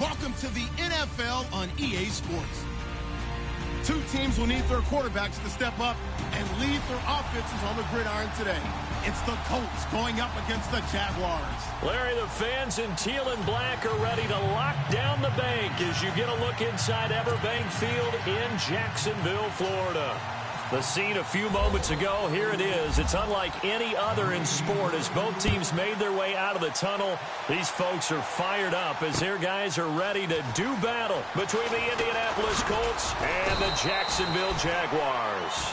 Welcome to the NFL on EA Sports. Two teams will need their quarterbacks to step up and lead their offenses on the gridiron today. It's the Colts going up against the Jaguars. Larry, the fans in teal and black are ready to lock down the bank as you get a look inside Everbank Field in Jacksonville, Florida. The scene a few moments ago, here it is. It's unlike any other in sport as both teams made their way out of the tunnel. These folks are fired up as their guys are ready to do battle between the Indianapolis Colts and the Jacksonville Jaguars.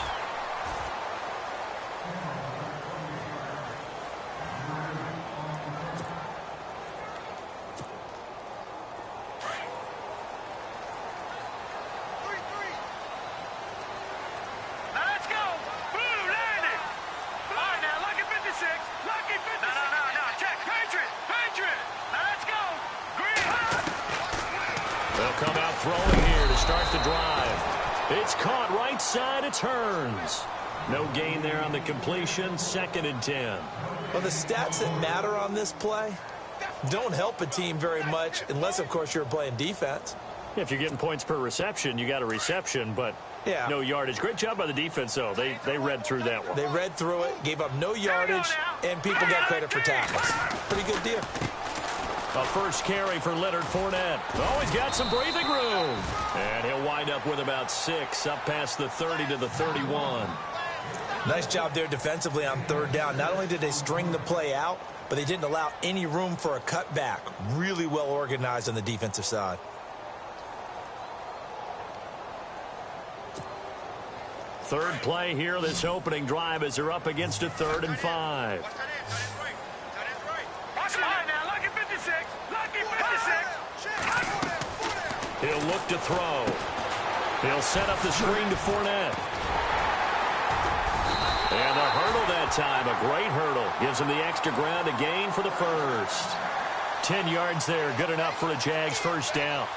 Throwing here to start the drive. It's caught right side. It turns. No gain there on the completion. 2nd and 10. Well, the stats that matter on this play don't help a team very much unless, of course, you're playing defense. If you're getting points per reception, you got a reception, but no yardage. Great job by the defense, though. They read through that one. They read through it, gave up no yardage, and people got credit for tackles. Pretty good deal. A first carry for Leonard Fournette. Oh, he's got some breathing room. And he'll wind up with about 6 up past the 30 to the 31. Nice job there defensively on 3rd down. Not only did they string the play out, but they didn't allow any room for a cutback. Really well organized on the defensive side. Third play here, this opening drive as they're up against a 3rd and 5. He'll look to throw. He'll set up the screen to Fournette. And the hurdle that time, a great hurdle. Gives him the extra ground to gain for the first. 10 yards there, good enough for a Jags first down.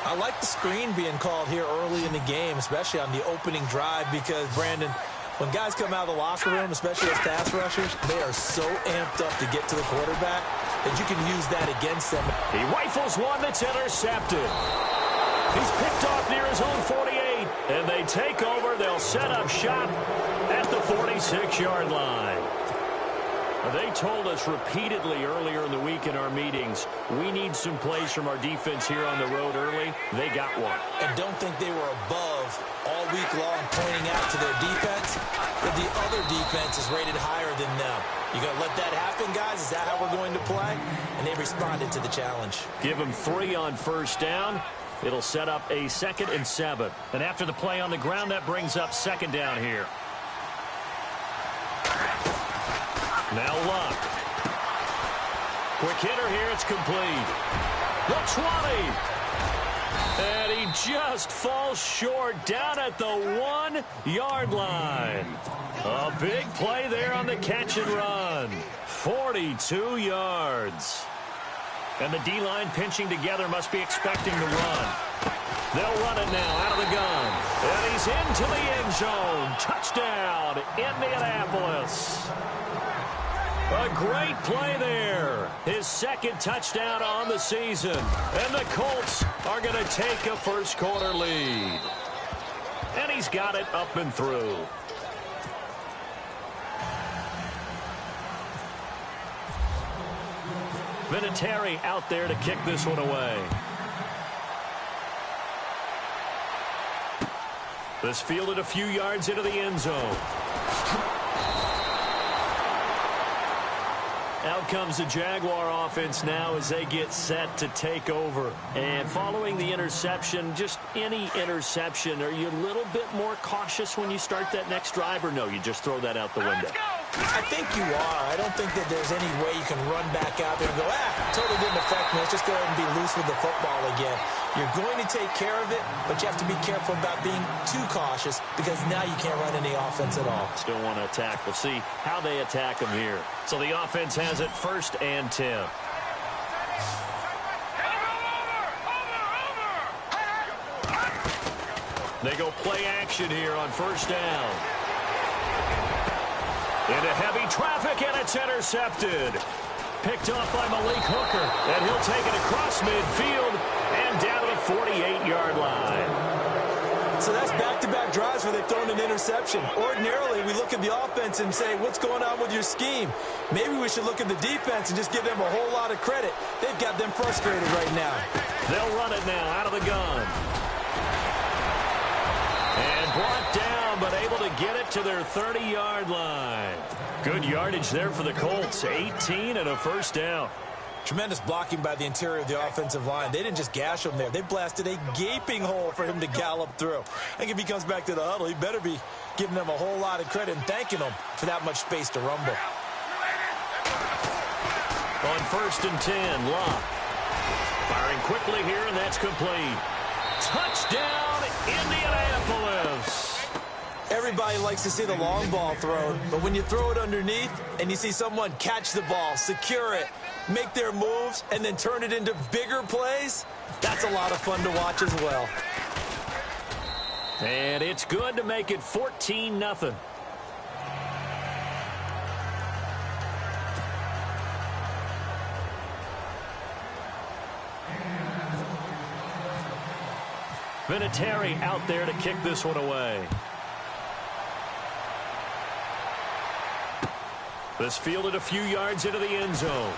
I like the screen being called here early in the game, especially on the opening drive, because, Brandon, when guys come out of the locker room, especially as pass rushers, they are so amped up to get to the quarterback that you can use that against them. He rifles one that's intercepted. He's picked off near his own 48, and they take over. They'll set up shop at the 46-yard line. They told us repeatedly earlier in the week in our meetings, we need some plays from our defense here on the road early. They got one. And don't think they were above all week long pointing out to their defense that the other defense is rated higher than them. You going to let that happen, guys? Is that how we're going to play? And they responded to the challenge. Give them 3 on first down. It'll set up a 2nd and 7. And after the play on the ground, that brings up 2nd down here. Now Luck. Quick hitter here. It's complete. The 20. And he just falls short down at the 1-yard line. A big play there on the catch and run. 42 yards. And the D-line pinching together must be expecting the run. They'll run it now out of the gun. And he's into the end zone. Touchdown, Indianapolis. A great play there. His 2nd touchdown on the season. And the Colts are going to take a first-quarter lead. And he's got it up and through. Vinatieri out there to kick this one away. This fielded a few yards into the end zone. Out comes the Jaguar offense now as they get set to take over. And following the interception, just any interception, are you a little bit more cautious when you start that next drive, or no, you just throw that out the window? I think you are. I don't think that there's any way you can run back out there and go, totally didn't affect me. Let's just go ahead and be loose with the football again. You're going to take care of it, but you have to be careful about being too cautious because now you can't run any offense at all. Still want to attack. We'll see how they attack them here. So the offense has it 1st and 10. They go play action here on first down. Into heavy traffic, and it's intercepted. picked off by Malik Hooker, and he'll take it across midfield and down to the 48-yard line. So that's back-to-back drives where they've thrown an interception. Ordinarily, we look at the offense and say, what's going on with your scheme? Maybe we should look at the defense and just give them a whole lot of credit. They've got them frustrated right now. They'll run it now out of the gun. And brought down, but able to get it to their 30-yard line. Good yardage there for the Colts. 18 and a first down. Tremendous blocking by the interior of the offensive line. They didn't just gash him there. They blasted a gaping hole for him to gallop through. I think if he comes back to the huddle, he better be giving them a whole lot of credit and thanking them for that much space to rumble. On 1st and 10, Locke. Firing quickly here, and that's complete. Touchdown, Indianapolis. Everybody likes to see the long ball thrown, but when you throw it underneath and you see someone catch the ball, secure it, make their moves, and then turn it into bigger plays, that's a lot of fun to watch as well. And it's good to make it 14-0. Vinatieri out there to kick this one away. This fielded a few yards into the end zone.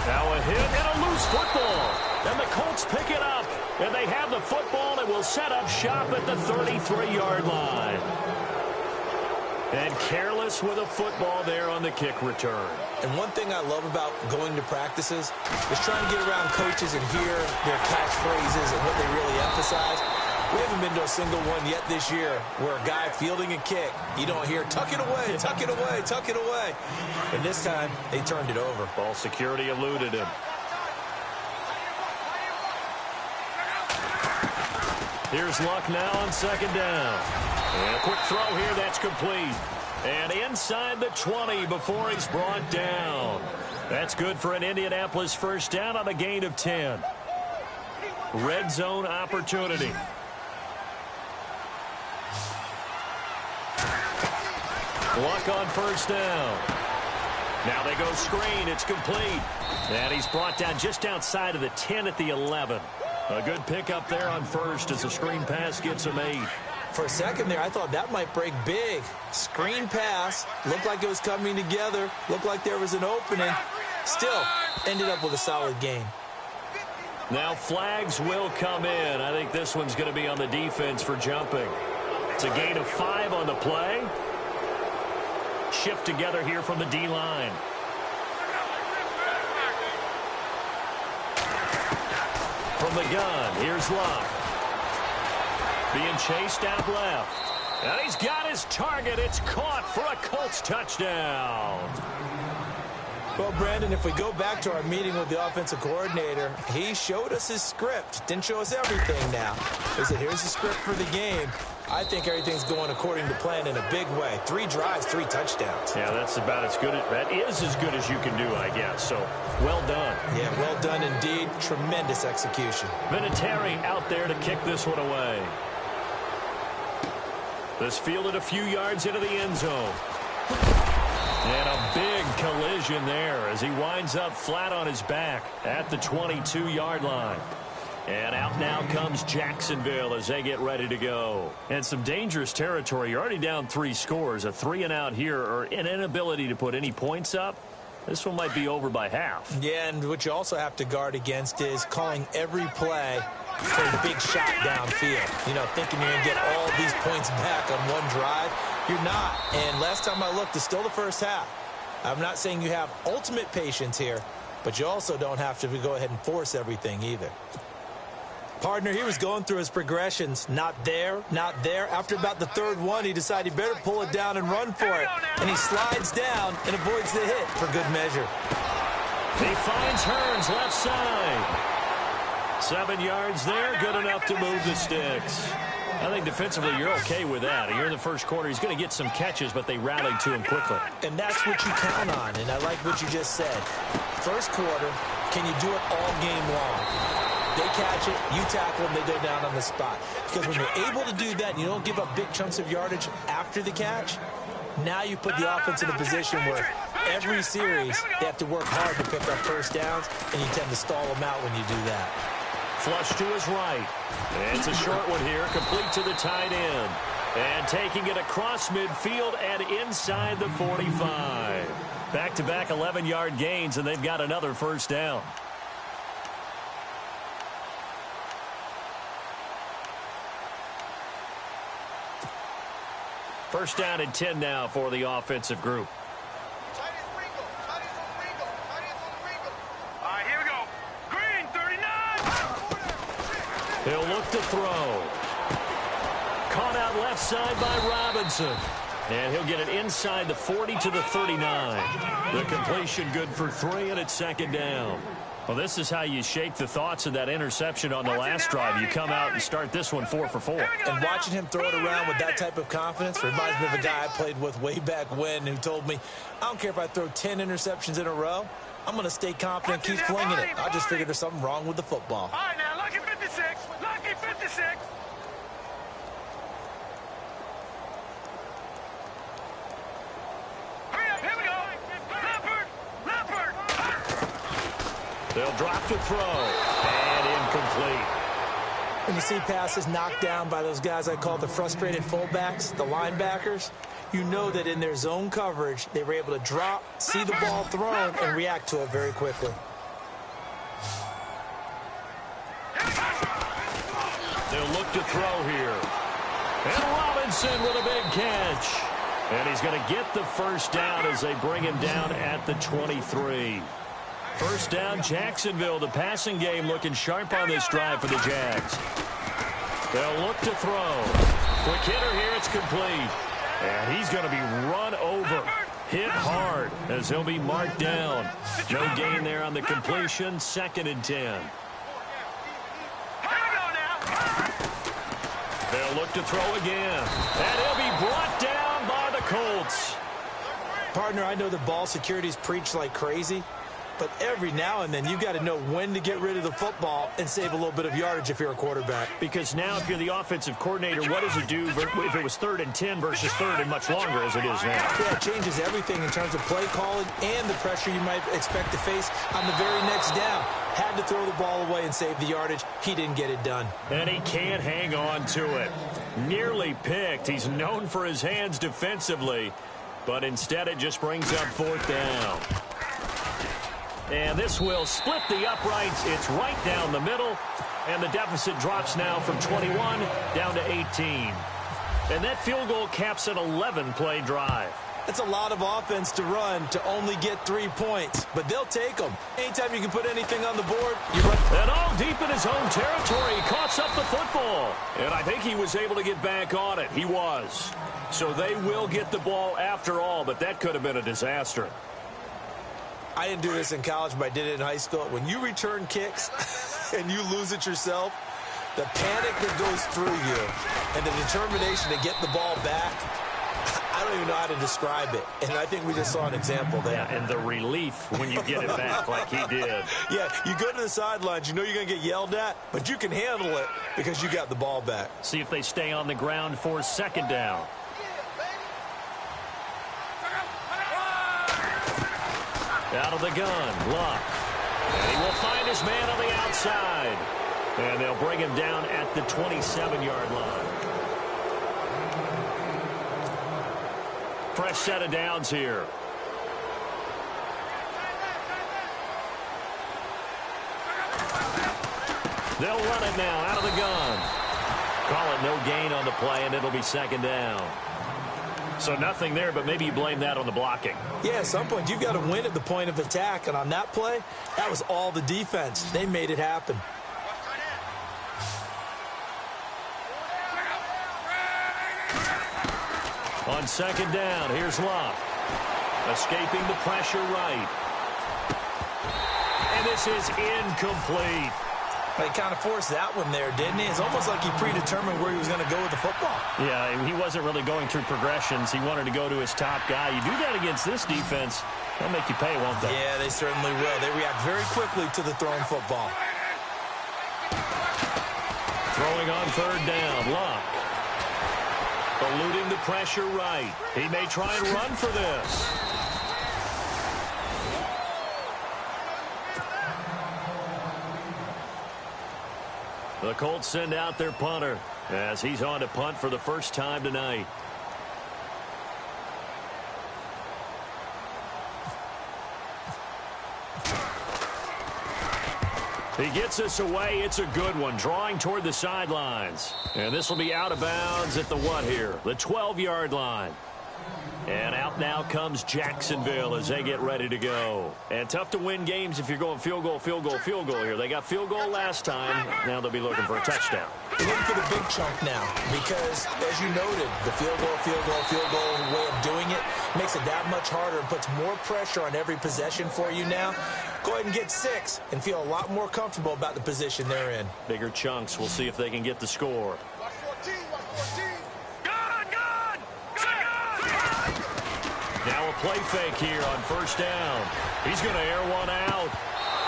Now a hit and a loose football. And the Colts pick it up. And they have the football and will set up shop at the 33-yard line. And careless with a football there on the kick return. And one thing I love about going to practices is trying to get around coaches and hear their catchphrases and what they really emphasize. We haven't been to a single one yet this year where a guy fielding a kick, you don't hear, tuck it away, tuck it away, tuck it away. And this time, they turned it over. Ball security eluded him. Here's Luck now on 2nd down. And a quick throw here, that's complete. And inside the 20 before he's brought down. That's good for an Indianapolis first down on a gain of 10. Red zone opportunity. Luck on 1st down. Now they go screen. It's complete. And he's brought down just outside of the 10 at the 11. A good pickup there on 1st as the screen pass gets him 8. For a second there, I thought that might break big. Screen pass. Looked like it was coming together. Looked like there was an opening. Still, ended up with a solid game. Now flags will come in. I think this one's going to be on the defense for jumping. It's a gain of 5 on the play. Shift together here from the D-line. From the gun, here's Luck. Being chased out left. And he's got his target. It's caught for a Colts touchdown. Well, Brandon, if we go back to our meeting with the offensive coordinator, he showed us his script. Didn't show us everything now. He said, here's the script for the game. I think everything's going according to plan in a big way. 3 drives, 3 touchdowns. Yeah, that's about as good. That is as good as you can do, I guess. So, well done. Yeah, well done indeed. Tremendous execution. Vinatieri out there to kick this one away. This fielded a few yards into the end zone. And a big collision there as he winds up flat on his back at the 22-yard line. And out now comes Jacksonville as they get ready to go. And some dangerous territory. You're already down 3 scores. A 3-and-out here or an inability to put any points up. This one might be over by half. Yeah, and what you also have to guard against is calling every play for a big shot downfield. You know, thinking you're going to get all these points back on one drive. You're not. And last time I looked, it's still the first half. I'm not saying you have ultimate patience here, but you also don't have to go ahead and force everything either. Partner, he was going through his progressions. Not there, not there. After about the 3rd one, he decided he better pull it down and run for it. And he slides down and avoids the hit for good measure. He finds Hearns left side. 7 yards there, good enough to move the sticks. I think defensively you're okay with that. Here in the first quarter, he's going to get some catches, but they rallied to him quickly. And that's what you count on, and I like what you just said. First quarter, can you do it all game long? They catch it, you tackle them, they go down on the spot. Because when you're able to do that and you don't give up big chunks of yardage after the catch, Now you put the offense in a position where every series they have to work hard to pick up first downs, and you tend to stall them out when you do that. Flush to his right. And it's a short one here, complete to the tight end. And taking it across midfield and inside the 45. Back-to-back 11-yard gains, and they've got another first down. First down and 10 now for the offensive group. Here we go. Green, 39. He'll look to throw. Caught out left side by Robinson. And he'll get it inside the 40 to the 39. The completion good for 3, and it's second down. Well, this is how you shake the thoughts of that interception on the last drive. You come out and start this one 4 for 4. And watching him throw it around with that type of confidence reminds me of a guy I played with way back when who told me, I don't care if I throw 10 interceptions in a row. I'm going to stay confident and keep flinging it. I just figured there's something wrong with the football. All right, now, lucky 56. Lucky 56. Hurry up, here we go. Leopard. They'll drop to throw. And incomplete. When you see passes knocked down by those guys I call the frustrated fullbacks, the linebackers, you know that in their zone coverage, they were able to drop, see the ball thrown, and react to it very quickly. They'll look to throw here. And Robinson with a big catch. And he's going to get the first down as they bring him down at the 23. First down, Jacksonville. The passing game looking sharp on this drive for the Jags. They'll look to throw. Quick hitter here. It's complete. And he's going to be run over. Hit hard as he'll be marked down. No gain there on the completion. 2nd and 10. They'll look to throw again. And he'll be brought down by the Colts. Partner, I know the ball security's preached like crazy, but every now and then you've got to know when to get rid of the football and save a little bit of yardage if you're a quarterback. Because now if you're the offensive coordinator, what does it do if it was 3rd and 10 versus 3rd and much longer as it is now? Yeah, it changes everything in terms of play calling and the pressure you might expect to face on the very next down. Had to throw the ball away and save the yardage. He didn't get it done. And he can't hang on to it. Nearly picked. He's known for his hands defensively, but instead it just brings up 4th down. And this will split the uprights. It's right down the middle. And the deficit drops now from 21 down to 18. And that field goal caps an 11-play drive. That's a lot of offense to run to only get 3 points. But they'll take them. Anytime you can put anything on the board, you run. And all deep in his own territory, he coughs up the football. And I think he was able to get back on it. He was. So they will get the ball after all, but that could have been a disaster. I didn't do this in college, but I did it in high school. When you return kicks and you lose it yourself, the panic that goes through you and the determination to get the ball back, I don't even know how to describe it. And I think we just saw an example there. Yeah, and the relief when you get it back like he did. Yeah, you go to the sidelines, you know you're going to get yelled at, but you can handle it because you got the ball back. See if they stay on the ground for 2nd down. Out of the gun, Luck. And he will find his man on the outside. And they'll bring him down at the 27-yard line. Fresh set of downs here. They'll run it now out of the gun. Call it no gain on the play, and it'll be 2nd down. So nothing there, but maybe you blame that on the blocking. Yeah, at some point you've got to win at the point of attack. And on that play, that was all the defense. They made it happen. On 2nd down, here's Luck. Escaping the pressure right. And this is incomplete. He kind of forced that one there, didn't he? It's almost like he predetermined where he was going to go with the football. Yeah, he wasn't really going through progressions. He wanted to go to his top guy. You do that against this defense, they'll make you pay, won't they? Yeah, they certainly will. They react very quickly to the thrown football. Throwing on 3rd down, Luck. Eluding the pressure right. He may try and run for this. The Colts send out their punter as he's on to punt for the first time tonight. He gets us away. It's a good one, drawing toward the sidelines. And this will be out of bounds at the what here? The 12-yard line. And out now comes Jacksonville as they get ready to go. And tough to win games if you're going field goal, field goal, field goal here. They got field goal last time. Now they'll be looking for a touchdown. They're looking for the big chunk now because, as you noted, the field goal way of doing it makes it that much harder and puts more pressure on every possession for you now. Go ahead and get 6 and feel a lot more comfortable about the position they're in. Bigger chunks. We'll see if they can get the score. Watch 14, watch 14. Now a play fake here on first down. He's going to air one out.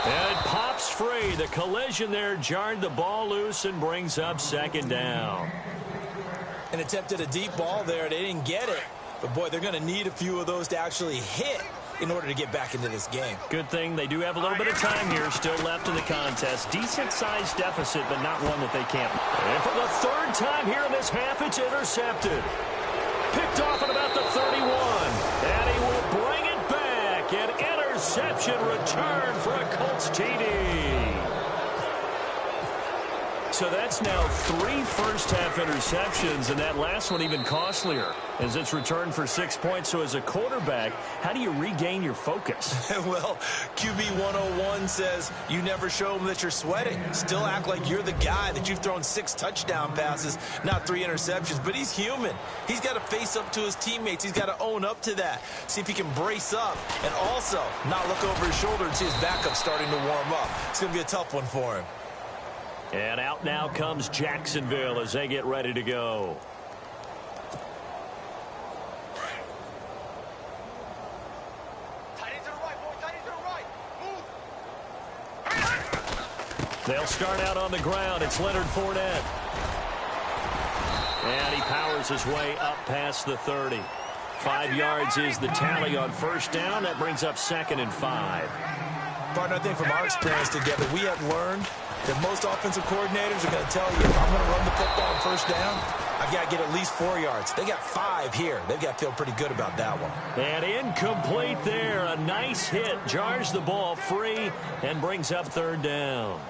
And it pops free. The collision there jarred the ball loose and brings up second down. An attempt at a deep ball there. They didn't get it. But, boy, they're going to need a few of those to actually hit in order to get back into this game. Good thing they do have a little bit of time here still left in the contest. Decent-sized deficit, but not one that they can't. And for the third time here in this half, it's intercepted. Picked off at about the 31. And he will bring it back. An interception return for a Colts TD. So that's now 3 first-half interceptions, and that last one even costlier as it's returned for 6 points. So as a quarterback, how do you regain your focus? Well, QB 101 says you never show them that you're sweating. Still act like you're the guy, that you've thrown 6 touchdown passes, not 3 interceptions. But he's human. He's got to face up to his teammates. He's got to own up to that. See if he can brace up and also not look over his shoulder and see his backup starting to warm up. It's going to be a tough one for him. And out now comes Jacksonville as they get ready to go. Tight end to the right, boy. Tight end to the right. Move. They'll start out on the ground. It's Leonard Fournette. And he powers his way up past the 30. 5 yards is the tally on first down. That brings up 2nd and 5. Partner, I think from our experience together, we have learned that most offensive coordinators are going to tell you, if I'm going to run the football on first down, I've got to get at least 4 yards. They got 5 here. They've got to feel pretty good about that one. And incomplete there. A nice hit. Jars the ball free and brings up 3rd down.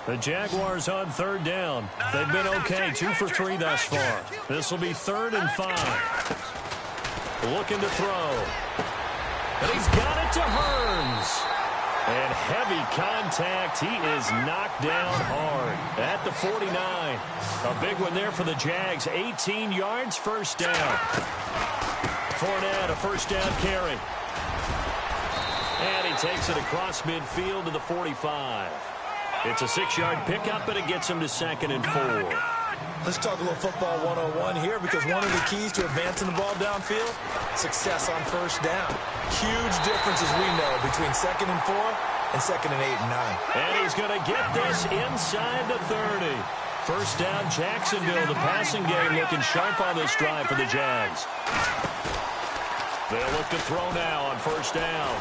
The Jaguars on 3rd down. They've been okay. 2 for 3 thus far. This will be 3rd and 5. Looking to throw. And he's got it to Hearns. And heavy contact. He is knocked down hard at the 49. A big one there for the Jags. 18 yards, first down. Fournette, a first down carry. And he takes it across midfield to the 45. It's a 6-yard pickup, and it gets him to 2nd and 4. Let's talk a little football 101 here, because one of the keys to advancing the ball downfield, success on first down. Huge differences we know between 2nd and 4 and 2nd and 8 and 9. And he's going to get this inside the 30. First down, Jacksonville. The passing game looking sharp on this drive for the Jags. They'll look to throw now on first down.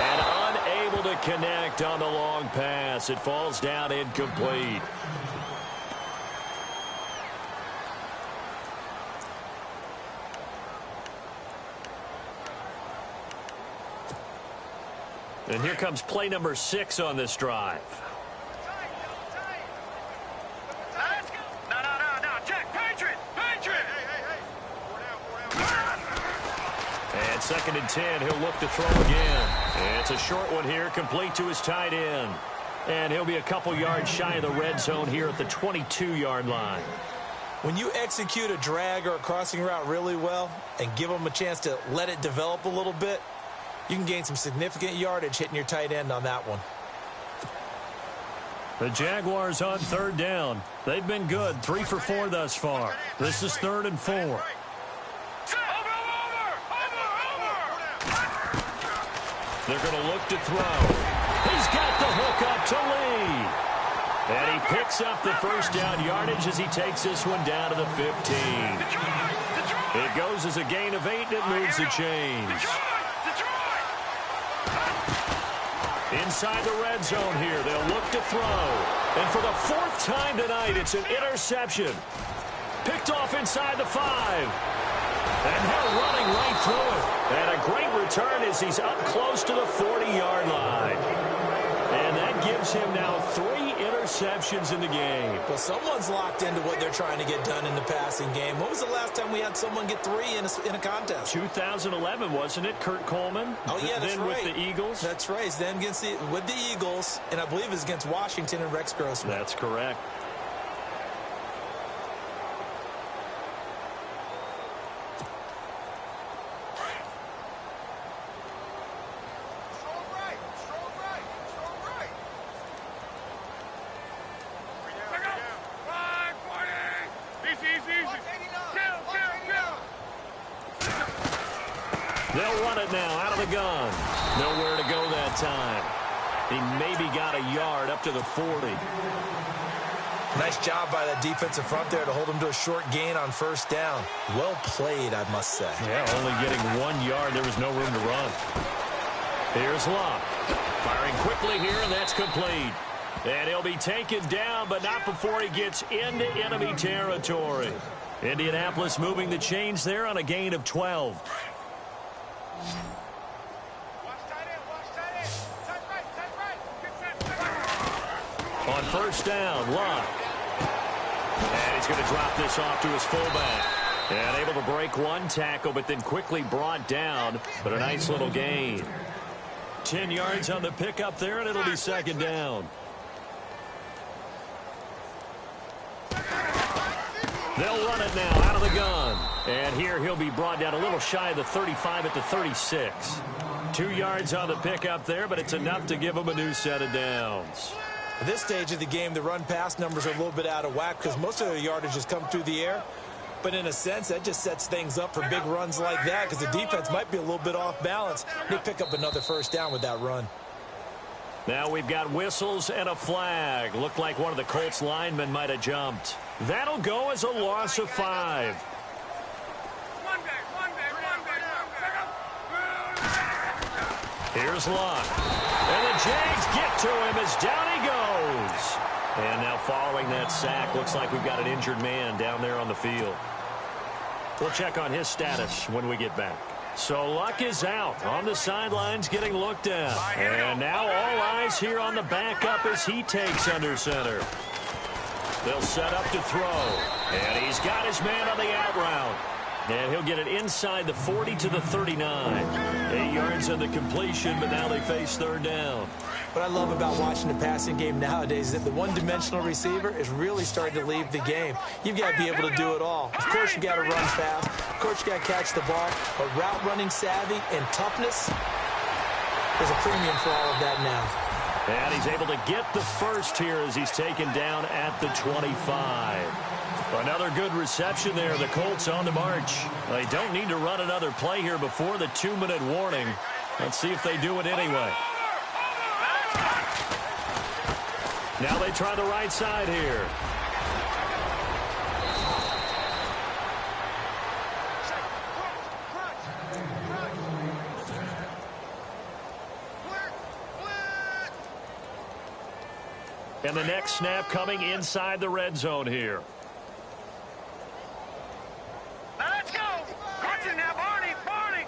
And unable to connect on the long pass. It falls down incomplete. And here comes play number 6 on this drive. No, Jack, Patriot. And 2nd and 10, he'll look to throw again. And it's a short one here, complete to his tight end. And he'll be a couple yards shy of the red zone here at the 22-yard line. When you execute a drag or a crossing route really well and give them a chance to let it develop a little bit, you can gain some significant yardage hitting your tight end on that one. The Jaguars on 3rd down. They've been good, 3 for 4 thus far. This is 3rd and 4. Over. They're going to look to throw. He's got the hook up to Lee. And he picks up the first down yardage as he takes this one down to the 15. It goes as a gain of 8, and it moves the chains. Inside the red zone here, they'll look to throw. And for the 4th time tonight, it's an interception. Picked off inside the 5. And they're running right through it. And a great return as he's up close to the 40-yard line. And that gives him now 3 interceptions in the game. Well, someone's locked into what they're trying to get done in the passing game. When was the last time we had someone get 3 in a contest? 2011, wasn't it, Kurt Coleman? Oh, yeah, that's then right. With the Eagles? That's right. Then with the Eagles, and I believe it's against Washington and Rex Grossman. That's correct. They'll run it now out of the gun. Nowhere to go that time. He maybe got a yard up to the 40. Nice job by that defensive front there to hold him to a short gain on first down. Well played, I must say. Yeah, only getting 1 yard. There was no room to run. Here's Locke. Firing quickly here, and that's complete. And he'll be taken down, but not before he gets into enemy territory. Indianapolis moving the chains there on a gain of 12. On first down, Locke. And he's going to drop this off to his fullback. And able to break 1 tackle, but then quickly brought down. But a nice little gain. 10 yards on the pickup there, and it'll be 2nd down. They'll run it now out of the gun. And here he'll be brought down a little shy of the 35 at the 36. 2 yards on the pickup there, but it's enough to give him a new set of downs. At this stage of the game, the run-pass numbers are a little bit out of whack because most of the yardage has come through the air. But in a sense, that just sets things up for big runs like that because the defense might be a little bit off balance. They pick up another first down with that run. Now we've got whistles and a flag. Looked like one of the Colts linemen might have jumped. That'll go as a loss of 5. Here's Locke. And the Jags get to him as down he goes. And now following that sack, looks like we've got an injured man down there on the field. We'll check on his status when we get back. So Luck is out on the sidelines getting looked at. And now all eyes here on the backup as he takes under center. They'll set up to throw. And he's got his man on the out route. And he'll get it inside the 40 to the 39. 8 yards on the completion, but now they face 3rd down. What I love about watching the passing game nowadays is that the one-dimensional receiver is really starting to leave the game. You've got to be able to do it all. Of course, you've got to run fast. Of course, you've got to catch the ball. But route running savvy and toughness, there's a premium for all of that now. And he's able to get the first here as he's taken down at the 25. Another good reception there. The Colts on the march. They don't need to run another play here before the 2-minute warning. Let's see if they do it anyway. Now they try the right side here. And the next snap coming inside the red zone here. Let's go. Watching now, Barney.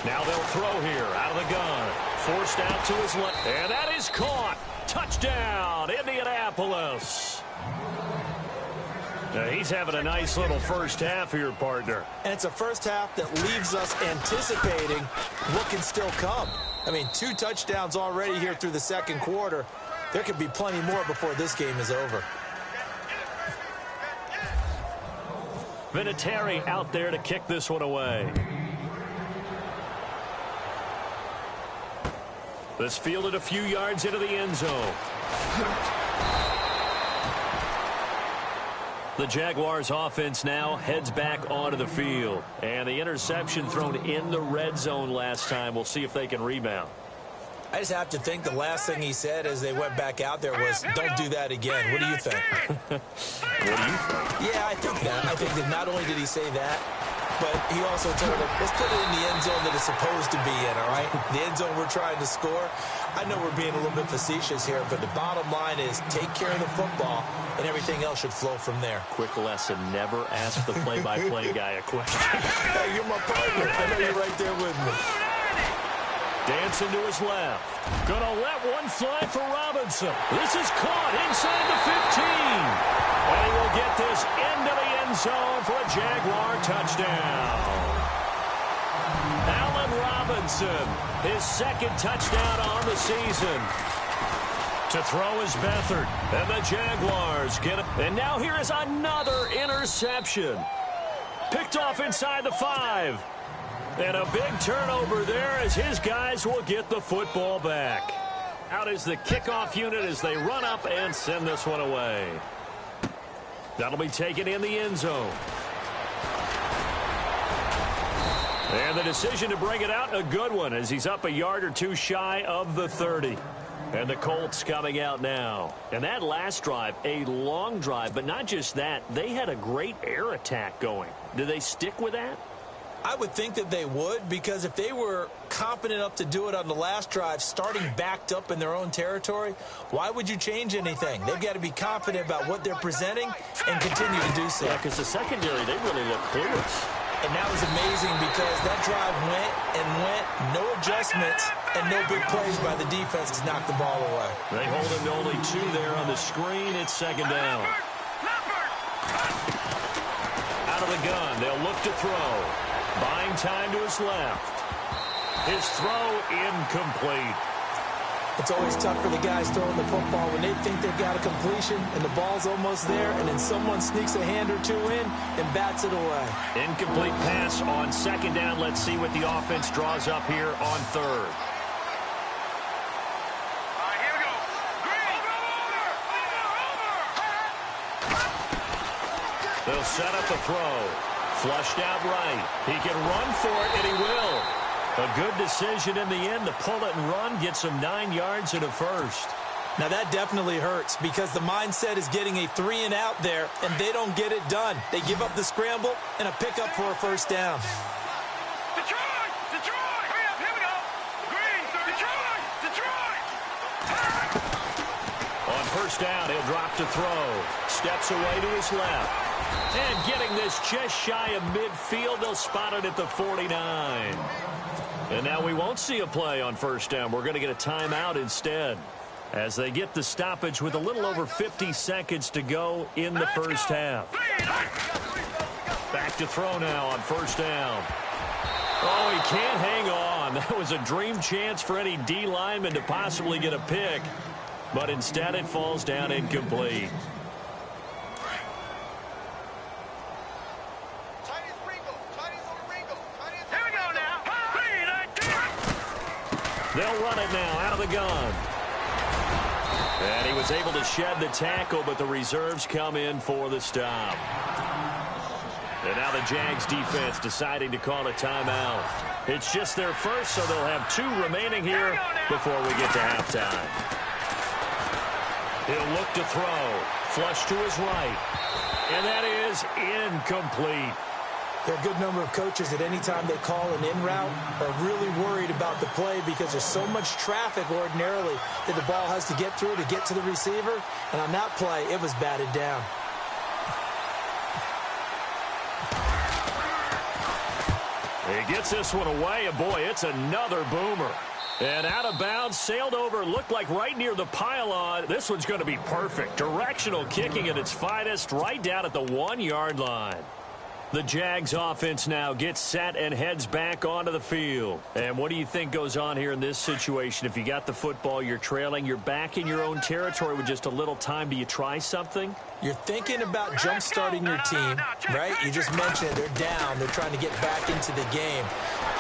Now they'll throw here out of the gun. Forced out to his left. And that is caught. Touchdown, Indianapolis. Now he's having a nice little first half here, partner. And it's a first half that leaves us anticipating what can still come. I mean, 2 touchdowns already here through the 2nd quarter. There could be plenty more before this game is over. Vinatieri out there to kick this one away. This fielded a few yards into the end zone. The Jaguars offense now heads back onto the field. And the interception thrown in the red zone last time. We'll see if they can rebound. I just have to think the last thing he said as they went back out there was, don't do that again. What do you think? What do you think? Yeah, I think that. I think that not only did he say that, but he also told him, let's put it in the end zone that it's supposed to be in, all right? The end zone we're trying to score. I know we're being a little bit facetious here, but the bottom line is take care of the football, and everything else should flow from there. Quick lesson, never ask the play-by-play guy a question. Hey, you're my partner. I know you're right there with me. Dancing to his left. Gonna let one fly for Robinson. This is caught inside the 15. And he will get this into the end zone for a Jaguar touchdown. Allen Robinson, his second touchdown on the season. To throw is Beathard. And the Jaguars get it. And now here is another interception. Picked off inside the 5. And a big turnover there as his guys will get the football back. Out is the kickoff unit as they run up and send this one away. That'll be taken in the end zone. And the decision to bring it out, a good one, as he's up a yard or two shy of the 30. And the Colts coming out now. And that last drive, a long drive, but not just that. They had a great air attack going. Do they stick with that? I would think that they would, because if they were confident enough to do it on the last drive, starting backed up in their own territory, why would you change anything? They've got to be confident about what they're presenting and continue to do so. Yeah, because the secondary, they really look clueless. And that was amazing because that drive went and went, no adjustments, and no big plays by the defense to knock the ball away. They hold him to only 2 there on the screen. It's second down. Out of the gun, they'll look to throw. Buying time to his left. His throw incomplete. It's always tough for the guys throwing the football when they think they've got a completion and the ball's almost there, and then someone sneaks a hand or two in and bats it away. Incomplete pass on second down. Let's see what the offense draws up here on third. They'll set up the throw. Flushed out right. He can run for it, and he will. A good decision in the end to pull it and run, get some 9 yards and a first. Now that definitely hurts because the mindset is getting a 3 and out there, and they don't get it done. They give up the scramble and a pickup for a first down. Detroit! Detroit! Hurry up, here we go! Green, Detroit! Detroit! On first down, he'll drop to throw. Steps away to his left. And getting this just shy of midfield, they'll spot it at the 49. And now we won't see a play on first down. We're going to get a timeout instead as they get the stoppage with a little over 50 seconds to go in the first half. Back to throw now on first down. Oh, he can't hang on. That was a dream chance for any D lineman to possibly get a pick. But instead it falls down incomplete. They'll run it now out of the gun. And he was able to shed the tackle, but the reserves come in for the stop. And now the Jags defense deciding to call a timeout. It's just their first, so they'll have 2 remaining here before we get to halftime. He'll look to throw. Flush to his right. And that is incomplete. There are a good number of coaches at any time they call an in route are really worried about the play because there's so much traffic ordinarily that the ball has to get through to get to the receiver. And on that play, it was batted down. He gets this one away, and boy, it's another boomer. And out of bounds, sailed over, looked like right near the pylon. This one's going to be perfect. Directional kicking at its finest, right down at the 1-yard line. The Jags offense now gets set and heads back onto the field. And what do you think goes on here in this situation? If you got the football, you're trailing, you're back in your own territory with just a little time. Do you try something? You're thinking about jump-starting your team, right? You just mentioned they're down. They're trying to get back into the game.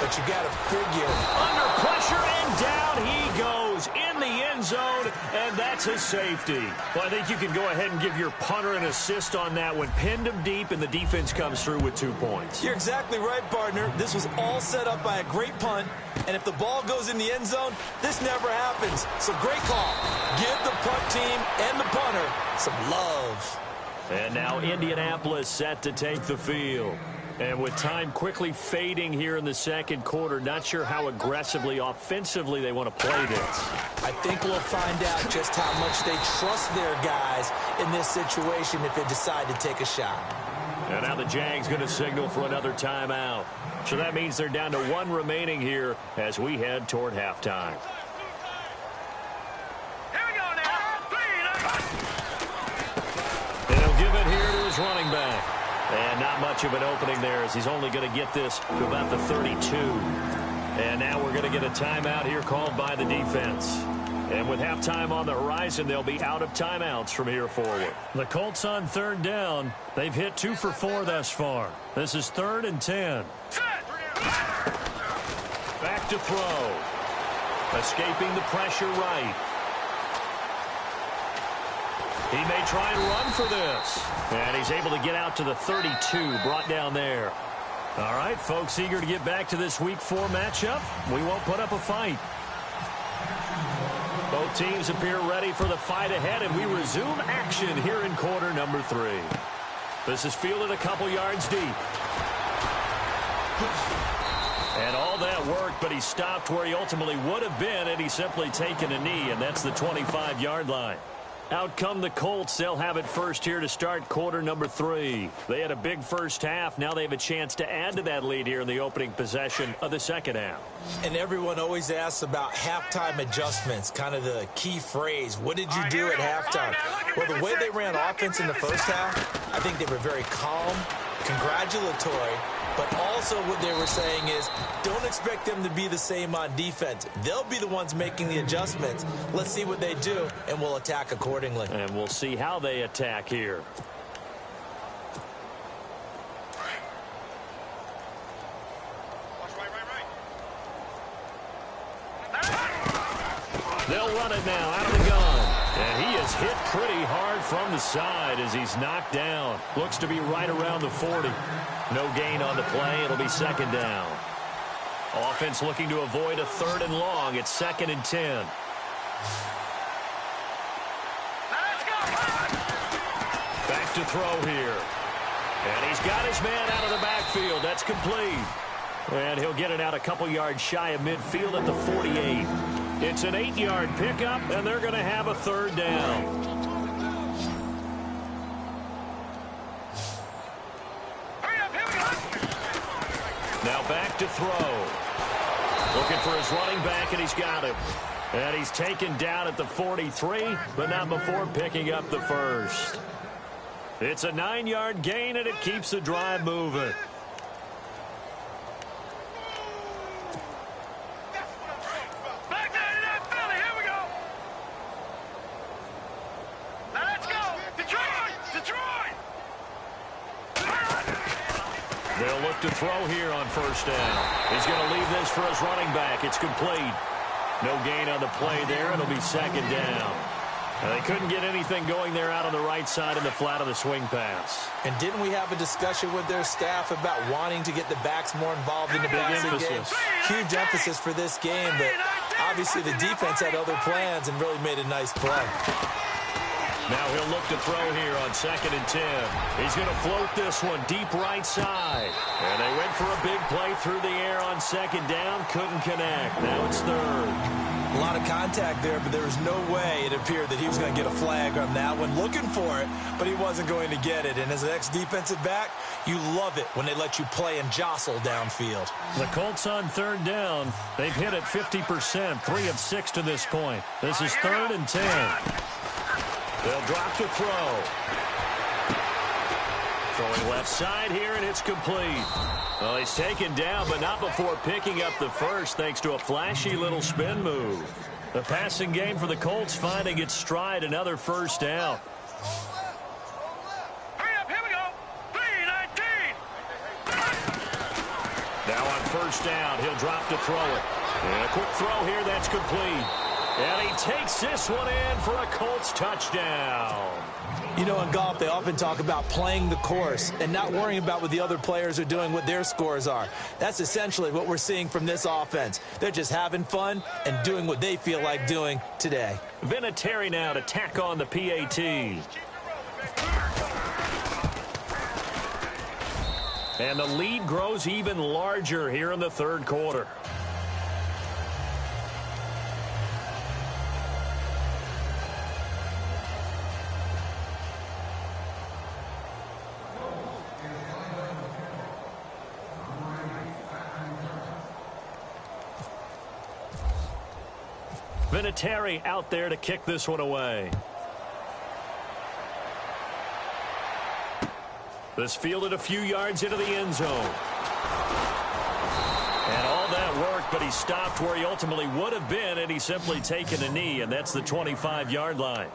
But you got to figure. Under pressure, and down he goes in the end end zone, and that's a safety. Well, I think you can go ahead and give your punter an assist on that one. Pinned him deep, and the defense comes through with 2 points. You're exactly right, partner. This was all set up by a great punt, and if the ball goes in the end zone, this never happens. So great call. Give the punt team and the punter some love. And now Indianapolis set to take the field. And with time quickly fading here in the second quarter, not sure how aggressively, offensively they want to play this. I think we'll find out just how much they trust their guys in this situation if they decide to take a shot. And now the Jags going to signal for another timeout. So that means they're down to 1 remaining here as we head toward halftime. Here we go now. 3, And he'll give it here to his running back. And not much of an opening there as he's only going to get this to about the 32. And now we're going to get a timeout here called by the defense. And with halftime on the horizon, they'll be out of timeouts from here forward. The Colts on 3rd down. They've hit 2 for 4 thus far. This is 3rd and 10. Back to throw. Escaping the pressure right. He may try and run for this. And he's able to get out to the 32, brought down there. All right, folks, eager to get back to this Week 4 matchup. We won't put up a fight. Both teams appear ready for the fight ahead, and we resume action here in quarter number 3. This is fielded a couple yards deep. And all that worked, but he stopped where he ultimately would have been had he simply taken a knee, and that's the 25-yard line. Out come the Colts. They'll have it first here to start quarter number 3. They had a big first half. Now they have a chance to add to that lead here in the opening possession of the second half. And everyone always asks about halftime adjustments, kind of the key phrase. What did you do at halftime? Well, the way they ran offense in the first half, I think they were very calm, congratulatory, but also what they were saying is don't expect them to be the same on defense. They'll be the ones making the adjustments. Let's see what they do, and we'll attack accordingly. And we'll see how they attack here. They'll run it now out of the gun. And he is hit pretty hard from the side as he's knocked down. Looks to be right around the 40. No gain on the play. It'll be second down. Offense looking to avoid a 3rd and long. It's 2nd and 10. Back to throw here. And he's got his man out of the backfield. That's complete. And he'll get it out a couple yards shy of midfield at the 48. It's an 8-yard pickup, and they're going to have a 3rd down. Now back to throw. Looking for his running back, and he's got him. And he's taken down at the 43, but not before picking up the first. It's a 9-yard gain, and it keeps the drive moving. They'll look to throw here on first down. He's going to leave this for his running back. It's complete. No gain on the play there. It'll be second down. And they couldn't get anything going there out on the right side in the flat of the swing pass. And didn't we have a discussion with their staff about wanting to get the backs more involved in the passing game? Huge emphasis for this game, but obviously the defense had other plans and really made a nice play. Now he'll look to throw here on 2nd and 10. He's going to float this one deep right side. And they went for a big play through the air on 2nd down. Couldn't connect. Now it's 3rd. A lot of contact there, but there was no way it appeared that he was going to get a flag on that one. Looking for it, but he wasn't going to get it. And as an ex-defensive back, you love it when they let you play and jostle downfield. The Colts on 3rd down. They've hit it 50%, 3 of 6 to this point. This is 3rd and 10. They'll drop to throw. Throwing left side here, and it's complete. Well, he's taken down, but not before picking up the first, thanks to a flashy little spin move. The passing game for the Colts finding its stride, another first down. Hurry up, here we go. 3-19. Now on first down, he'll drop to throw it. And a quick throw here, that's complete. And he takes this one in for a Colts touchdown. You know, in golf, they often talk about playing the course and not worrying about what the other players are doing, what their scores are. That's essentially what we're seeing from this offense. They're just having fun and doing what they feel like doing today. Vinatieri now to tack on the PAT. And the lead grows even larger here in the third quarter. Vinatieri out there to kick this one away. This fielded a few yards into the end zone. And all that worked, but he stopped where he ultimately would have been, and he's simply taken a knee, and that's the 25-yard line.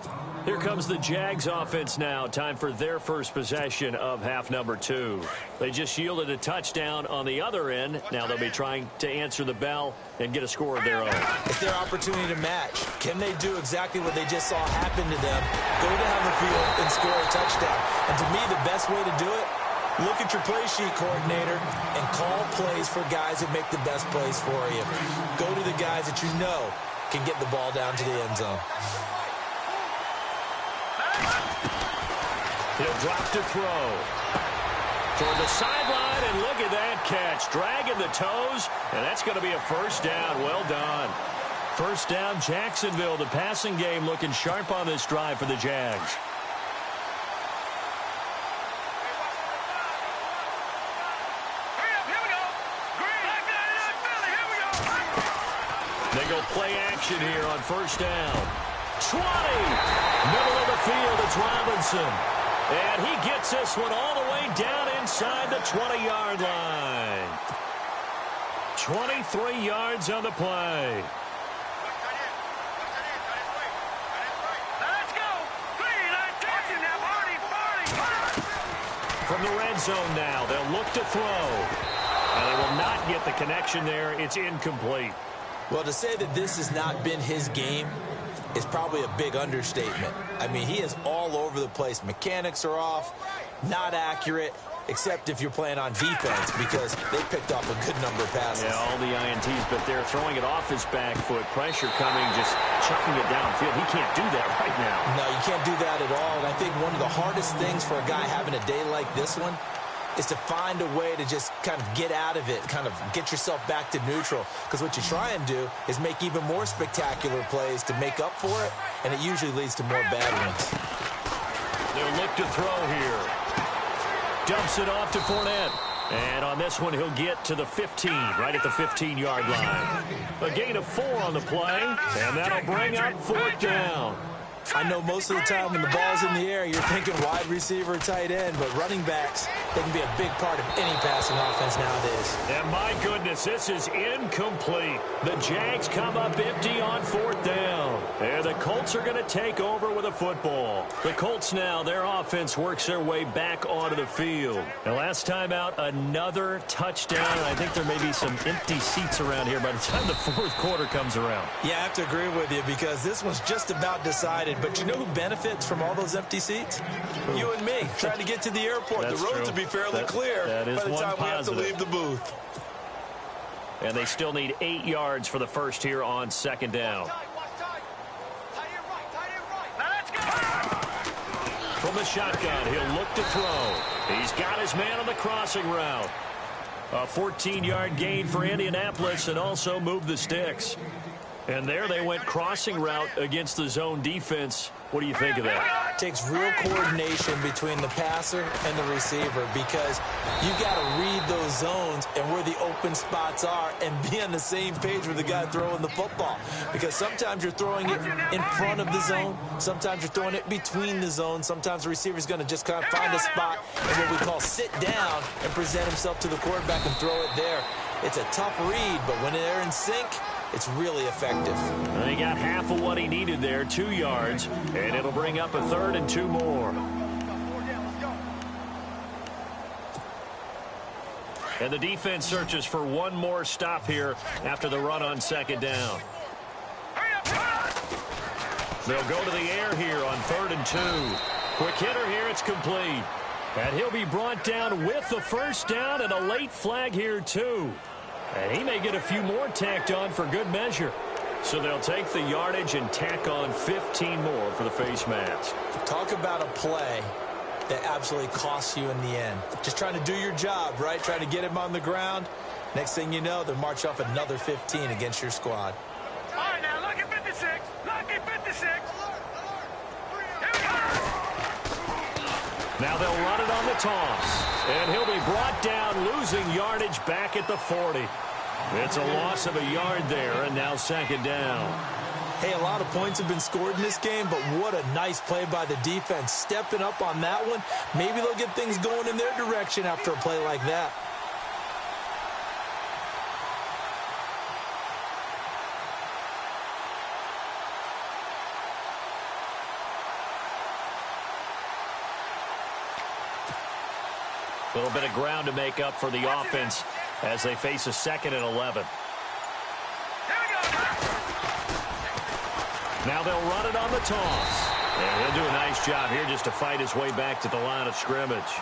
Here comes the Jags offense now. Time for their first possession of half number 2. They just yielded a touchdown on the other end. Now they'll be trying to answer the bell and get a score of their own. It's their opportunity to match. Can they do exactly what they just saw happen to them? Go down the field and score a touchdown. And to me, the best way to do it, look at your play sheet coordinator and call plays for guys that make the best plays for you. Go to the guys that you know can get the ball down to the end zone. He'll drop to throw. Toward the sideline, and look at that catch. Dragging the toes, and that's going to be a first down. Well done. First down, Jacksonville. The passing game looking sharp on this drive for the Jags. They go play action here on first down. 20. Middle of the field, it's Robinson. And he gets this one all the way down inside the 20-yard line. 23 yards on the play. Let's go. From the red zone now, they'll look to throw. And they will not get the connection there. It's incomplete. Well, to say that this has not been his game is probably a big understatement. I mean, he is all over the place. Mechanics are off, not accurate, except if you're playing on defense, because they picked off a good number of passes. Yeah, all the INTs, but they're throwing it off his back foot. Pressure coming, just chucking it downfield. He can't do that right now. No, you can't do that at all. And I think one of the hardest things for a guy having a day like this one is to find a way to just kind of get out of it, kind of get yourself back to neutral. Because what you try and do is make even more spectacular plays to make up for it, and it usually leads to more bad ones. They'll look to throw here. Dumps it off to Fournette. And on this one, he'll get to the 15, right at the 15-yard line. A gain of 4 on the play, and that'll bring up 4th down. I know most of the time when the ball's in the air, you're thinking wide receiver, tight end, but running backs, they can be a big part of any passing offense nowadays. And my goodness, this is incomplete. The Jags come up empty on 4th down. And the Colts are going to take over with a football. The Colts now, their offense works their way back onto the field. And last time out, another touchdown. I think there may be some empty seats around here by the time the 4th quarter comes around. Yeah, I have to agree with you because this one's just about decided. But you know who benefits from all those empty seats? You and me, trying to get to the airport. That's the roads true. will be fairly clear that is by the one time we have to positive. leave the booth. And they still need 8 yards for the first here on 2nd down. Let's go. From the shotgun, he'll look to throw. He's got his man on the crossing route. A 14-yard gain for Indianapolis and also moved the sticks. And there they went crossing route against the zone defense. What do you think of that? Takes real coordination between the passer and the receiver because you got to read those zones and where the open spots are and be on the same page with the guy throwing the football. Because sometimes you're throwing it in front of the zone. Sometimes you're throwing it between the zones. Sometimes the receiver's going to just kind of find a spot and what we call sit down and present himself to the quarterback and throw it there. It's a tough read, but when they're in sync, it's really effective. He got half of what he needed there, 2 yards, and it'll bring up a 3rd and 2 more. And the defense searches for one more stop here after the run on 2nd down. Hurry up. They'll go to the air here on 3rd and 2. Quick hitter here, it's complete. And he'll be brought down with the first down and a late flag here, too. And he may get a few more tacked on for good measure. So they'll take the yardage and tack on 15 more for the face mask. Talk about a play that absolutely costs you in the end. Just trying to do your job, right? Trying to get him on the ground. Next thing you know, they'll march off another 15 against your squad. All right, now, look at 56. Look at 56. Here we go. Now they'll run it on the toss. And he'll be brought down, losing yardage back at the 40. It's a loss of a yard there, and now 2nd down. Hey, a lot of points have been scored in this game, but what a nice play by the defense. Stepping up on that one. Maybe they'll get things going in their direction after a play like that. A little bit of ground to make up for the offense as they face a 2nd and 11. Now they'll run it on the toss. And he'll do a nice job here just to fight his way back to the line of scrimmage.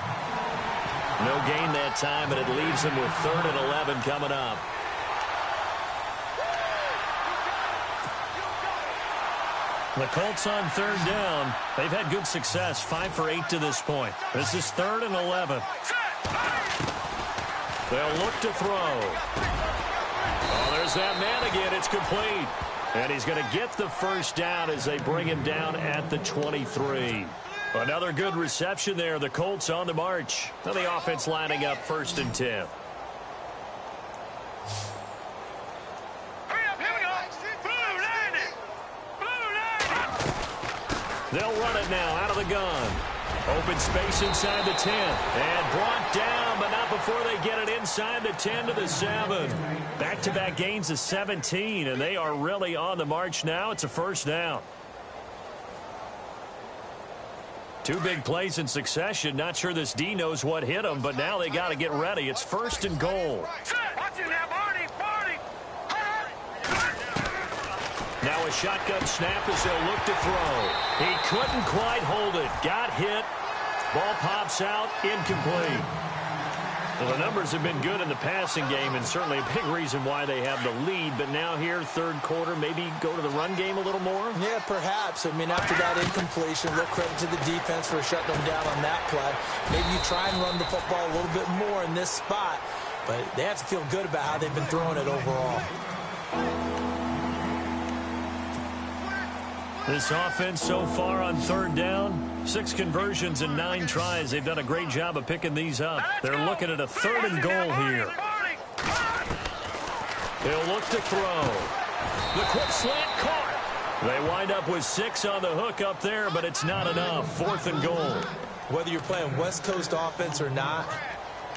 No gain that time, and it leaves him with 3rd and 11 coming up. The Colts on 3rd down. They've had good success, 5 for 8 to this point. This is 3rd and 11. They'll look to throw. Oh, there's that man again. It's complete. And he's going to get the first down as they bring him down at the 23. Another good reception there. The Colts on the march. Now the offense lining up 1st and 10. They'll run it now out of the gun. Open space inside the 10. And brought down, but not before they get it inside the 10 to the 7. Back-to-back gains of 17, and they are really on the march now. It's a 1st down. 2 big plays in succession. Not sure this D knows what hit them, but now they got to get ready. It's 1st and goal. Now a shotgun snap as they'll look to throw. He couldn't quite hold it. Got hit. Ball pops out. Incomplete. Well, the numbers have been good in the passing game, and certainly a big reason why they have the lead. But now here, 3rd quarter, maybe go to the run game a little more? Yeah, perhaps. I mean, after that incompletion, a little credit to the defense for shutting them down on that play. Maybe you try and run the football a little bit more in this spot. But they have to feel good about how they've been throwing it overall. This offense so far on 3rd down, 6 conversions and 9 tries. They've done a great job of picking these up. They're looking at a 3rd and goal here. They'll look to throw. The quick slant caught. They wind up with 6 on the hook up there, but it's not enough. 4th and goal. Whether you're playing West Coast offense or not,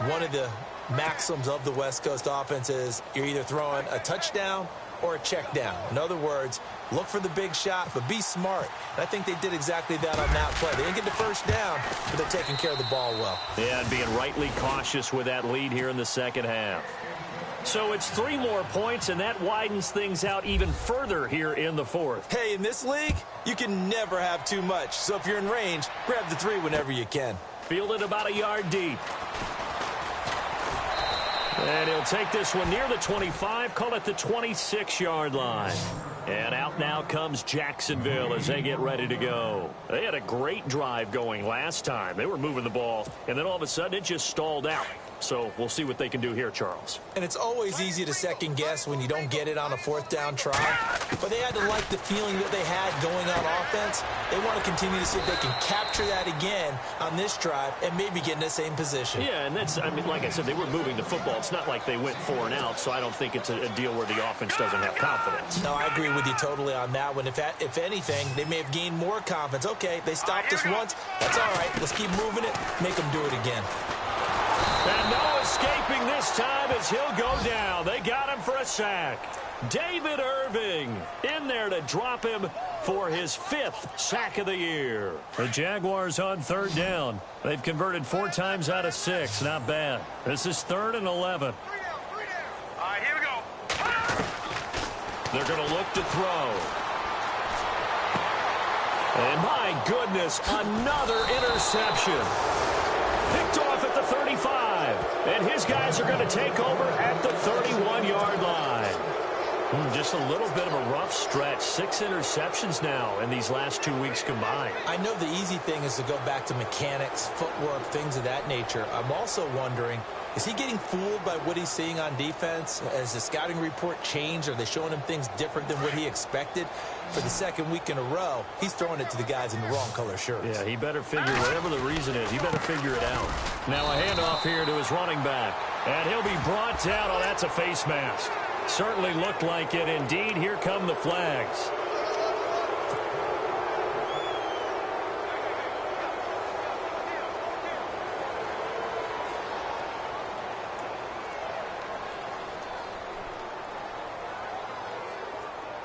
one of the maxims of the West Coast offense is you're either throwing a touchdown or a check down. In other words, look for the big shot, but be smart. And I think they did exactly that on that play. They didn't get the first down, but they're taking care of the ball well. Yeah, and being rightly cautious with that lead here in the 2nd half. So it's 3 more points, and that widens things out even further here in the 4th. Hey, in this league, you can never have too much. So if you're in range, grab the 3 whenever you can. Fielded about a yard deep. And he'll take this one near the 25, call it the 26-yard line. And out now comes Jacksonville as they get ready to go. They had a great drive going last time. They were moving the ball, and then all of a sudden it just stalled out. So we'll see what they can do here, Charles. And it's always easy to second guess when you don't get it on a 4th down try. But they had to like the feeling that they had going on offense. They want to continue to see if they can capture that again on this drive and maybe get in the same position. Yeah, and that's, I mean, like I said, they were moving the football. It's not like they went 4 and out, so I don't think it's a deal where the offense doesn't have confidence. No, I agree with you totally on that one. If anything, they may have gained more confidence. Okay, they stopped us once. That's all right. Let's keep moving it. Make them do it again. And no escaping this time as he'll go down. They got him for a sack. David Irving in there to drop him for his 5th sack of the year. The Jaguars on 3rd down. They've converted 4 times out of 6. Not bad. This is 3rd and 11. All right, here we go. They're going to look to throw. And my goodness, another interception. Picked off at the 35. And his guys are going to take over at the 31-yard line. Just a little bit of a rough stretch. 6 interceptions now in these last 2 weeks combined. I know the easy thing is to go back to mechanics, footwork, things of that nature. I'm also wondering, is he getting fooled by what he's seeing on defense? Has the scouting report changed? Are they showing him things different than what he expected? For the second week in a row, he's throwing it to the guys in the wrong color shirts. Yeah, he better figure, whatever the reason is, he better figure it out. Now a handoff here to his running back. And he'll be brought down. Oh, that's a face mask. Certainly looked like it. Indeed, here come the flags.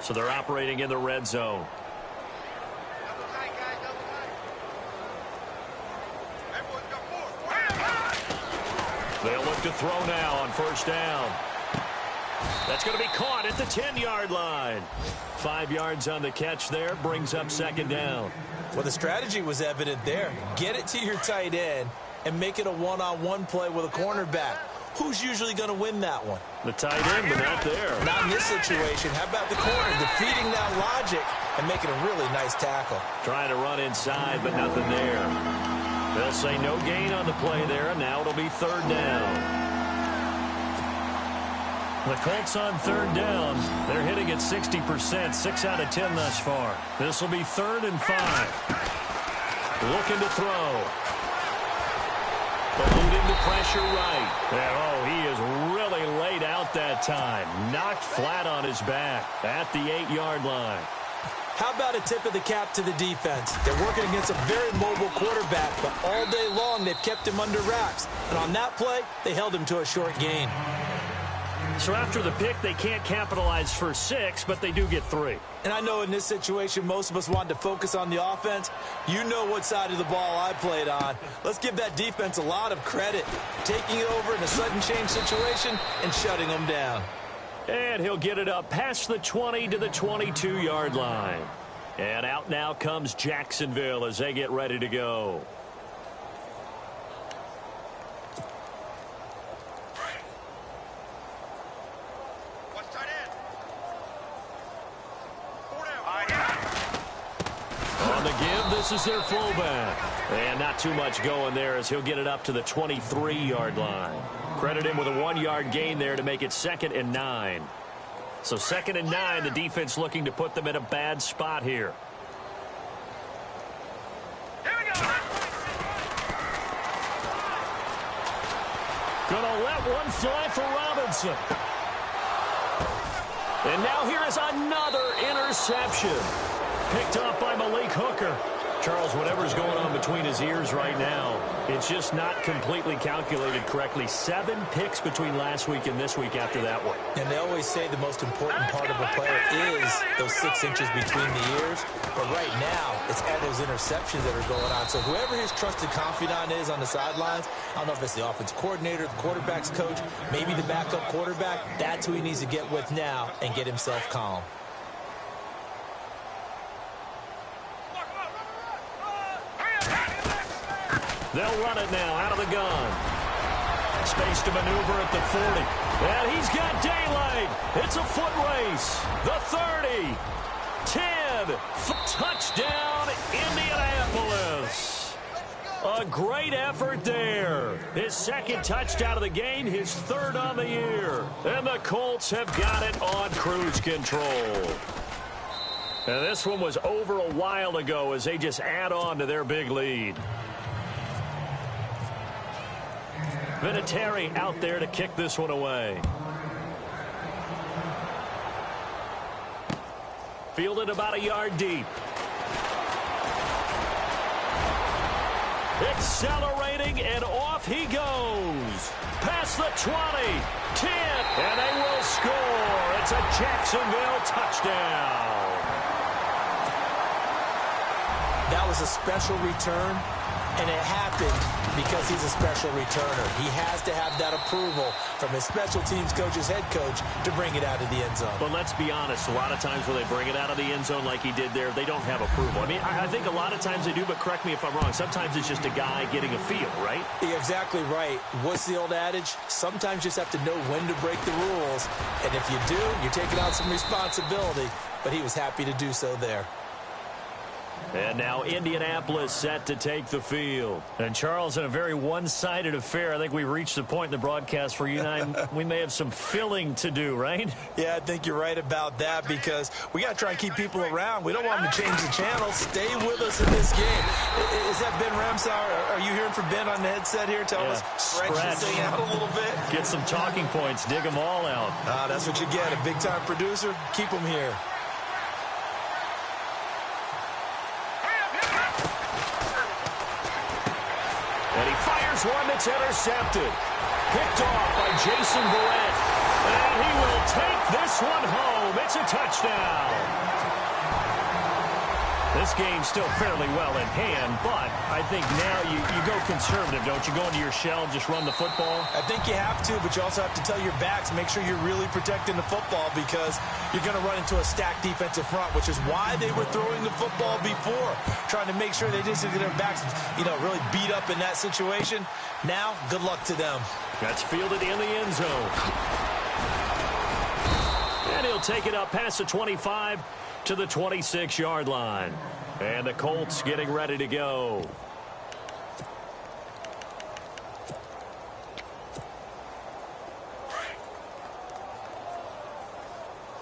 So they're operating in the red zone. They'll look to throw now on first down. That's going to be caught at the 10-yard line. 5 yards on the catch there, brings up second down. Well, the strategy was evident there. Get it to your tight end and make it a one-on-one play with a cornerback. Who's usually going to win that one? The tight end, but not there. Not in this situation. How about the corner defeating that logic and making a really nice tackle? Trying to run inside, but nothing there. They'll say no gain on the play there, and now it'll be third down. The Colts on third down. They're hitting at 60%, 6 out of 10 thus far. This will be 3rd and 5. Looking to throw. Eluding the pressure right. And, oh, he is really laid out that time. Knocked flat on his back at the 8-yard line. How about a tip of the cap to the defense? They're working against a very mobile quarterback, but all day long they've kept him under wraps. And on that play, they held him to a short gain. So after the pick, they can't capitalize for 6, but they do get 3. And I know in this situation, most of us want to focus on the offense. You know what side of the ball I played on. Let's give that defense a lot of credit. Taking it over in a sudden change situation and shutting them down. And he'll get it up past the 20 to the 22-yard line. And out now comes Jacksonville as they get ready to go. On the give, this is their fullback. And not too much going there as he'll get it up to the 23-yard line. Credit him with a 1-yard gain there to make it 2nd and 9. So 2nd and 9, the defense looking to put them in a bad spot here. Here we go. Gonna let one fly for Robinson. And now here is another interception. Picked off by Malik Hooker. Charles, whatever's going on between his ears right now, it's just not completely calculated correctly. 7 picks between last week and this week after that one. And they always say the most important part of a player is those 6 inches between the ears. But right now, it's all those interceptions that are going on. So whoever his trusted confidant is on the sidelines, I don't know if it's the offensive coordinator, the quarterback's coach, maybe the backup quarterback, that's who he needs to get with now and get himself calm. They'll run it now out of the gun. Space to maneuver at the 40. And he's got daylight. It's a foot race. The 30. 10. Touchdown, Indianapolis. A great effort there. His 2nd touchdown of the game, his 3rd on the year. And the Colts have got it on cruise control. And this one was over a while ago as they just add on to their big lead. Vinatieri out there to kick this one away. Fielded about a yard deep. Accelerating, and off he goes. Past the 20, 10, and they will score. It's a Jacksonville touchdown. That was a special return, and it happened Because he's a special returner. He has to have that approval from his special teams coach's head coach to bring it out of the end zone. But let's be honest, a lot of times when they bring it out of the end zone like he did there, they don't have approval. I mean, I think a lot of times they do, but correct me if I'm wrong. Sometimes it's just a guy getting a feel, right? You're exactly right. What's the old adage? Sometimes you just have to know when to break the rules. And if you do, you're taking out some responsibility. But he was happy to do so there. And now Indianapolis set to take the field. And Charles, in a very one-sided affair, I think we've reached the point in the broadcast where you and I, we may have some filling to do, right? Yeah, I think you're right about that because we got to try and keep people around. We don't want them to change the channel. Stay with us in this game. Is that Ben Ramsauer? Are you hearing from Ben on the headset here? Tell us, stretch this thing out a little bit. Get some talking points. Dig them all out. That's what you get. A big-time producer. Keep them here. And he fires one that's intercepted. Picked off by Jason Verrett. And he will take this one home. It's a touchdown. This game's still fairly well in hand, but I think now you go conservative, don't you? Go into your shell and just run the football? I think you have to, but you also have to tell your backs, make sure you're really protecting the football because you're going to run into a stacked defensive front, which is why they were throwing the football before, trying to make sure they didn't get their backs, really beat up in that situation. Now, good luck to them. That's fielded in the end zone. And he'll take it up past the 25 to the 26-yard line. And the Colts getting ready to go.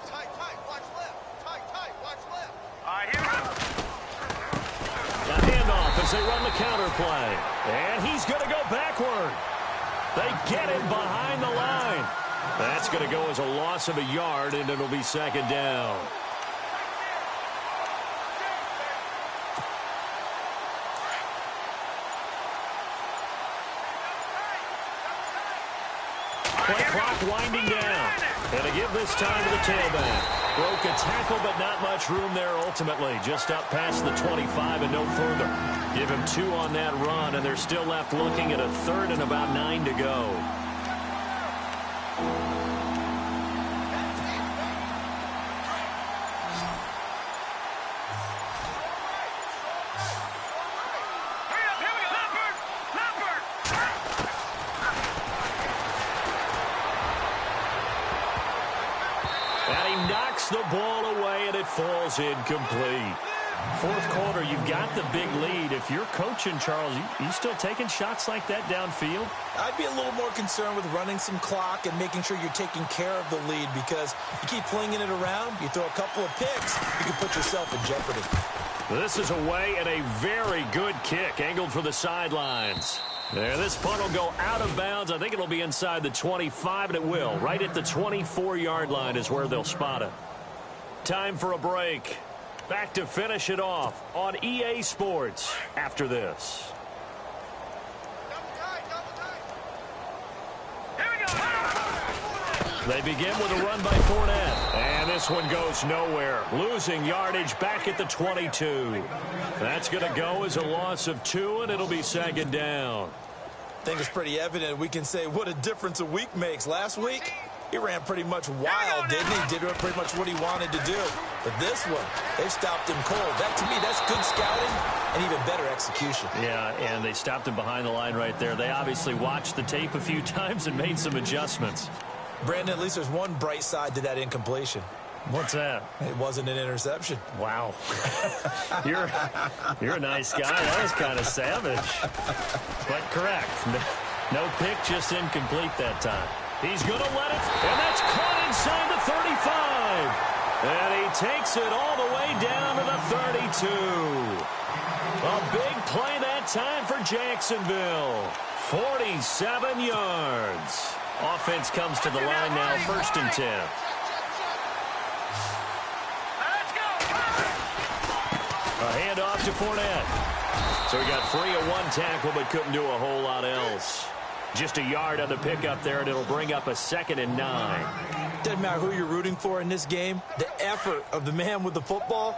Tight, watch left. Tight, watch left. All right, here we go. A handoff as they run the counter play. And he's going to go backward. They get him behind the line. That's going to go as a loss of a yard, and it'll be second down. Play clock winding down. And to give this time to the tailback. Broke a tackle, but not much room there ultimately. Just up past the 25 and no further. Give him 2 on that run, and they're still left looking at a third and about 9 to go. The ball away, and it falls incomplete. Fourth quarter, you've got the big lead. If you're coaching, Charles, you still taking shots like that downfield? I'd be a little more concerned with running some clock and making sure you're taking care of the lead because you keep flinging it around, you throw a couple of picks, you can put yourself in jeopardy. This is away and a very good kick, angled for the sidelines. There, this punt will go out of bounds. I think it'll be inside the 25, and it will. Right at the 24-yard line is where they'll spot it. Time for a break. Back to finish it off on EA Sports after this. They begin with a run by Fournette. And this one goes nowhere. Losing yardage back at the 22. That's going to go as a loss of 2, and it'll be second down. I think it's pretty evident. We can say what a difference a week makes. Last week, he ran pretty much wild, didn't he? Did pretty much what he wanted to do. But this one, they stopped him cold. That, to me, that's good scouting and even better execution. Yeah, and they stopped him behind the line right there. They obviously watched the tape a few times and made some adjustments. Brandon, at least there's one bright side to that incompletion. What's that? It wasn't an interception. Wow. You're a nice guy. That was kind of savage. But correct. No pick, just incomplete that time. He's going to let it, and that's caught inside the 35. And he takes it all the way down to the 32. A big play that time for Jacksonville. 47 yards. Offense comes to the line now, 1st and 10. A handoff to Fournette. So he got free of one tackle, but couldn't do a whole lot else. Just a yard on the pickup there, and it'll bring up a 2nd and 9. Doesn't matter who you're rooting for in this game. The effort of the man with the football,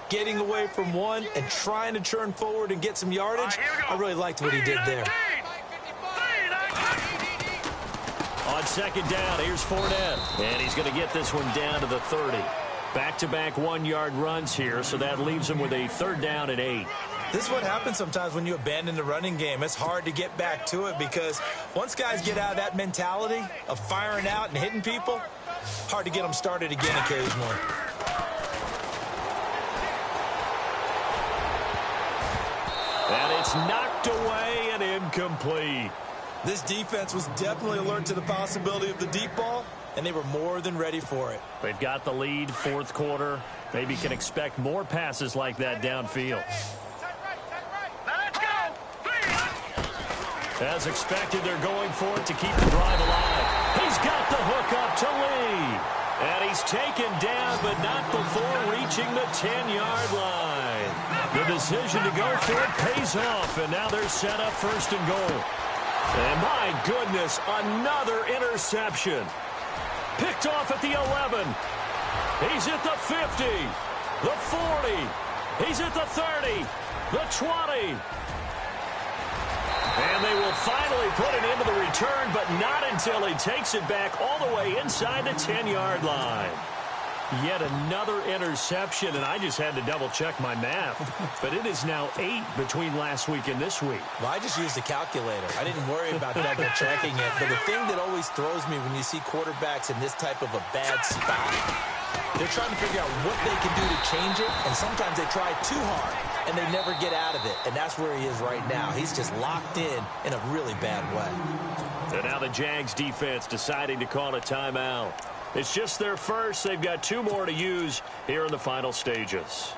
getting away from one and trying to turn forward and get some yardage, I really liked what he did there. second down. Here's Fournette. And he's going to get this one down to the 30. Back-to-back 1-yard runs here, so that leaves him with a third down and 8. This is what happens sometimes when you abandon the running game. It's hard to get back to it because once guys get out of that mentality of firing out and hitting people, hard to get them started again occasionally. And it's knocked away and incomplete. This defense was definitely alert to the possibility of the deep ball, and they were more than ready for it. They've got the lead, fourth quarter. Maybe can expect more passes like that downfield. As expected, they're going for it to keep the drive alive. He's got the hook up to Lee. And he's taken down, but not before reaching the 10-yard line. The decision to go for it pays off, and now they're set up first and goal. And my goodness, another interception. Picked off at the 11. He's at the 50, the 40. He's at the 30, the 20. And they will finally put it into the return, but not until he takes it back all the way inside the 10-yard line. Yet another interception, and I just had to double-check my math. But it is now 8 between last week and this week. Well, I just used a calculator. I didn't worry about double-checking it. But the thing that always throws me when you see quarterbacks in this type of a bad spot, they're trying to figure out what they can do to change it, and sometimes they try too hard, and they never get out of it. And that's where he is right now. He's just locked in a really bad way. And now the Jags defense deciding to call a timeout. It's just their first. They've got 2 more to use here in the final stages.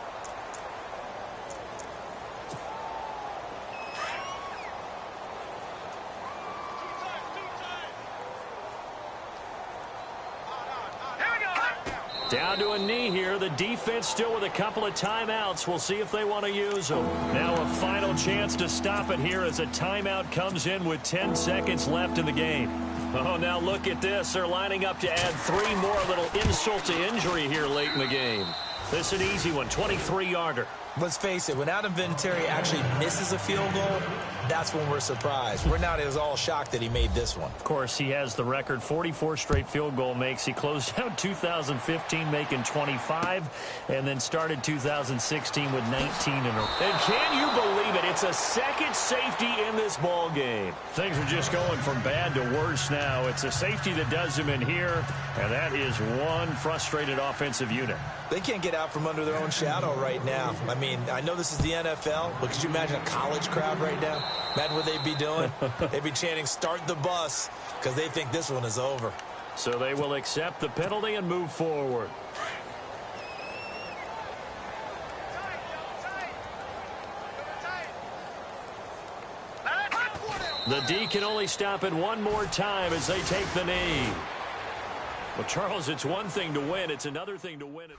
Down to a knee here. The defense still with a couple of timeouts. We'll see if they want to use them. Now a final chance to stop it here as a timeout comes in with 10 seconds left in the game. Oh, now look at this. They're lining up to add 3 more. A little insult to injury here late in the game. This is an easy one, 23-yarder. Let's face it, when Adam Vinatieri actually misses a field goal, that's when we're surprised. We're not as all shocked that he made this one. Of course, he has the record, 44 straight field goal makes. He closed out 2015 making 25, and then started 2016 with 19 in a row. And can you believe it? It's a second safety in this ball game. Things are just going from bad to worse now. It's a safety that does him in here, and that is one frustrated offensive unit. They can't get out from under their own shadow right now. I mean, I know this is the NFL, but could you imagine a college crowd right now? Imagine what they'd be doing. They'd be chanting, "Start the bus," because they think this one is over. So they will accept the penalty and move forward. The D can only stop it one more time as they take the knee. Well, Charles, it's one thing to win. It's another thing to win it.